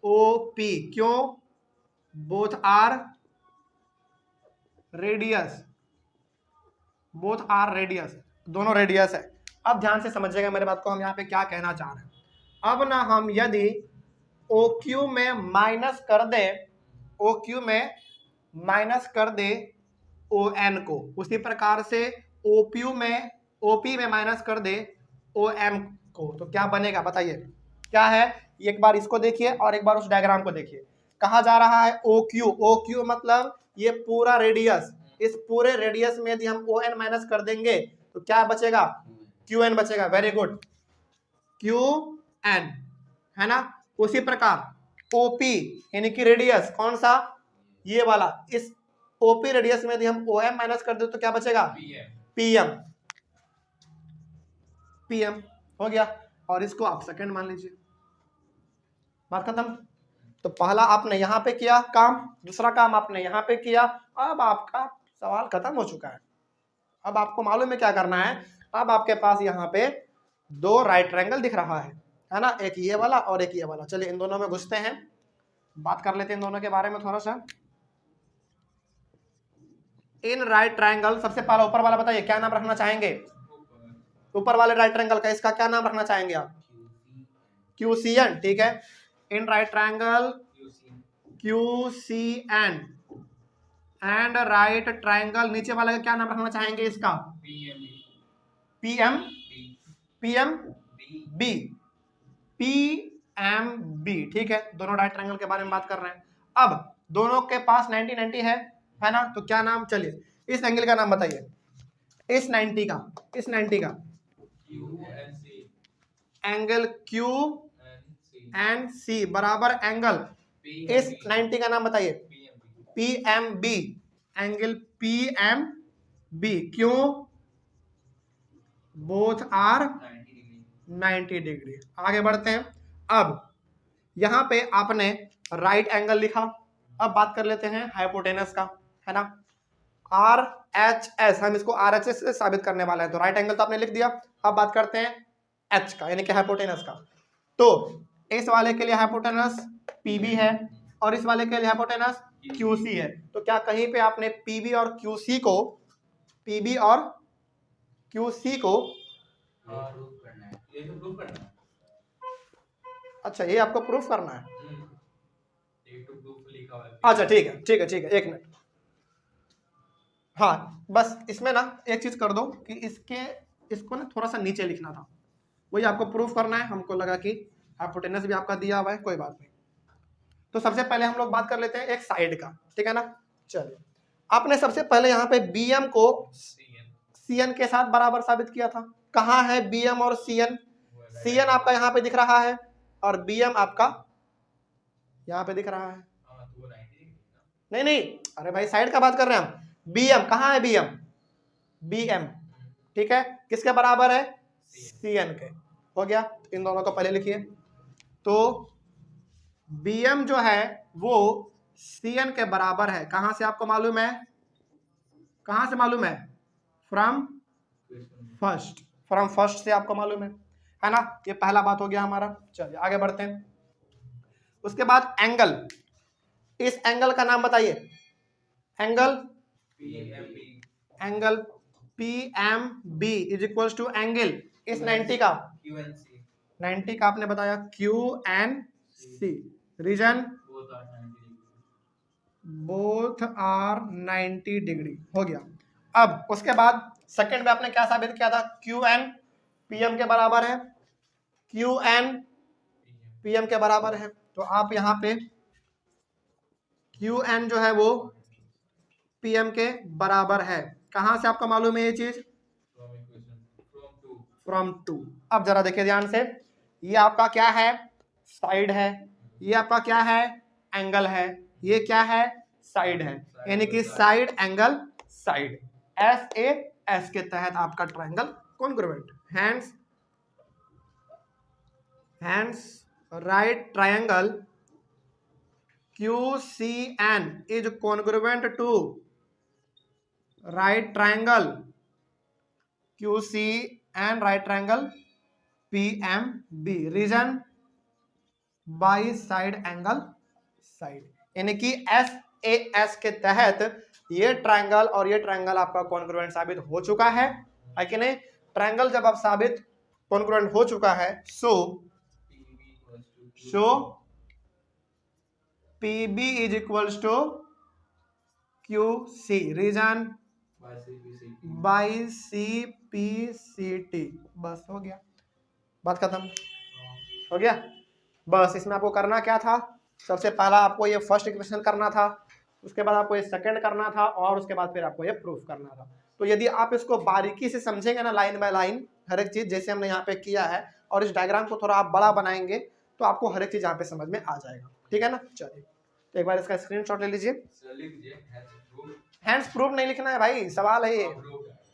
OP, क्यों? बोथ आर रेडियस, दोनों रेडियस है। अब ध्यान से समझिएगा मेरे बात को, हम यहाँ पे क्या कहना चाह रहे हैं। अब ना हम यदि OQ में माइनस कर दे, OQ में माइनस कर दे ON को, उसी प्रकार से OP में माइनस कर दे OM को, तो क्या बनेगा बताइए? क्या है? एक बार इसको देखिए और एक बार उस डायग्राम को देखिए। कहा जा रहा है OQ मतलब ये पूरा रेडियस, इस पूरे रेडियस में यदि हम ON माइनस कर देंगे तो क्या बचेगा? QN बचेगा। वेरी गुड, QN, है ना। उसी प्रकार OP यानी कि रेडियस कौन सा? ये वाला। इस OP रेडियस में यदि हम OM माइनस कर दे तो क्या बचेगा? PM हो गया, और इसको आप सेकंड मान लीजिए। बात खत्म। तो पहला आपने यहाँ पे किया काम, दूसरा काम आपने यहाँ पे किया, अब आपका सवाल खत्म हो चुका है। अब आपको मालूम है क्या करना है। अब आपके पास यहाँ पे दो राइट ट्रायंगल दिख रहा है ना, एक ये वाला और एक ये वाला। चलिए इन दोनों में घुसते हैं, बात कर लेते हैं इन दोनों के बारे में थोड़ा सा। इन राइट ट्रायंगल, सबसे पहला ऊपर वाला बताइए क्या नाम रखना चाहेंगे? ऊपर वाले राइट ट्रायंगल का इसका क्या नाम रखना चाहेंगे आप? QCN, ठीक है। In right triangle QCN and right triangle, नीचे वाले का क्या नाम रखना चाहेंगे इसका? PMB, ठीक है। दोनों राइट ट्रायंगल के बारे में बात कर रहे हैं। अब दोनों के पास 90-90 है ना, तो क्या नाम? चलिए इस एंगल का नाम बताइए, इस 90 का एंगल QNC बराबर एंगल, इस 90 का नाम बताइए PMB, एंगल PMB, क्यों? Both are 90 degree. आगे बढ़ते हैं। अब यहां पे आपने राइट एंगल लिखा, अब बात कर लेते हैं हाइपोटेनस का, है ना। RHS, हम इसको RHS से साबित करने वाले हैं। तो राइट एंगल तो आपने लिख दिया, अब बात करते हैं H का, यानी कि हाइपोटेनस का। तो इस वाले के लिए हाइपोटेनस PB है और इस वाले के लिए हाइपोटेनस QC है। तो क्या कहीं पे आपने PB और QC को अच्छा, ये आपको प्रूफ करना है? अच्छा ठीक है, एक मिनट। हाँ, बस इसमें ना एक चीज कर दो कि इसको ना थोड़ा सा नीचे लिखना था, वही आपको प्रूफ करना है। हमको लगा कि हाइपोटेनस भी आपका दिया हुआ है, कोई बात नहीं। तो सबसे पहले हम लोग बात कर लेते हैं एक साइड का, ठीक है ना। चलिए, आपने सबसे पहले यहाँ पे BM को CN के साथ बराबर साबित किया था। कहाँ है BM और CN? CN आपका यहाँ पे दिख रहा है और BM आपका यहाँ पे दिख रहा है। नहीं नहीं, अरे भाई साइड का बात कर रहे हैं हम। BM कहाँ है? BM ठीक है, किसके बराबर है? CN के। हो गया, इन दोनों को पहले लिखिए। तो BM जो है वो CN के बराबर है। कहां से आपको मालूम है? कहां से मालूम है? फ्रॉम फर्स्ट से आपको मालूम है ना। ये पहला बात हो गया हमारा। चलिए आगे बढ़ते हैं। उसके बाद एंगल, इस एंगल का नाम बताइए। Angle PMB is equal to angle इस 90 का, 90 का आपने बताया QNC। Reason both are 90 degree. हो गया। अब उसके बाद सेकंड में आपने क्या साबित किया था? QN PM के बराबर है, QN PM के बराबर है। तो आप यहाँ पे QN जो है वो PM के बराबर है। कहां से आपको मालूम है ये चीज? From two. अब जरा देखिए ध्यान से, ये आपका क्या है? साइड है। ये आपका क्या है? एंगल है। ये क्या है? साइड है, यानी कि साइड एंगल साइड। SAS के तहत आपका triangle congruent. Hence right triangle QCN is congruent to right triangle QCN right triangle PMB। Reason by side angle side, यानी कि SAS के तहत ये ट्रायंगल और ये ट्रायंगल आपका कॉन्ग्रुएंट साबित हो चुका है कि नहीं? ट्रायंगल जब आप साबित कॉन्ग्रुएंट हो चुका है so PB is equals to QC। Reason by CPCT। बस हो गया, बात खत्म। हो गया। बस इसमें आपको करना क्या था? सबसे पहला आपको ये फर्स्ट इक्वेशन करना था, उसके बाद आपको ये सेकंड करना था और उसके बाद फिर आपको ये प्रूफ करना था। तो यदि आप इसको बारीकी से समझेंगे ना, लाइन बाय लाइन हर एक चीज जैसे हमने यहाँ पे किया है, और इस डायग्राम को थोड़ा आप बड़ा बनाएंगे तो आपको हर एक चीज यहाँ पे समझ में आ जाएगा। ठीक है ना। चलिए तो एक बार इसका स्क्रीनशॉट ले लीजिए। हैंड्स प्रूफ नहीं लिखना है भाई, सवाल है ये,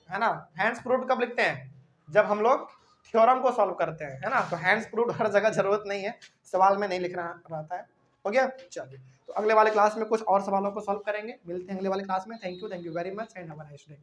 है ना। हैंड्स प्रूफ कब लिखते हैं? जब हम लोग थ्योरम को सॉल्व करते हैं, है ना। तो हैंड्स प्रूफ हर जगह जरूरत नहीं है, सवाल में नहीं लिखना रहता है। हो गया। चलिए तो अगले वाले क्लास में कुछ और सवालों को सॉल्व करेंगे। मिलते हैं अगले वाले क्लास में। Thank you very much and have a nice day.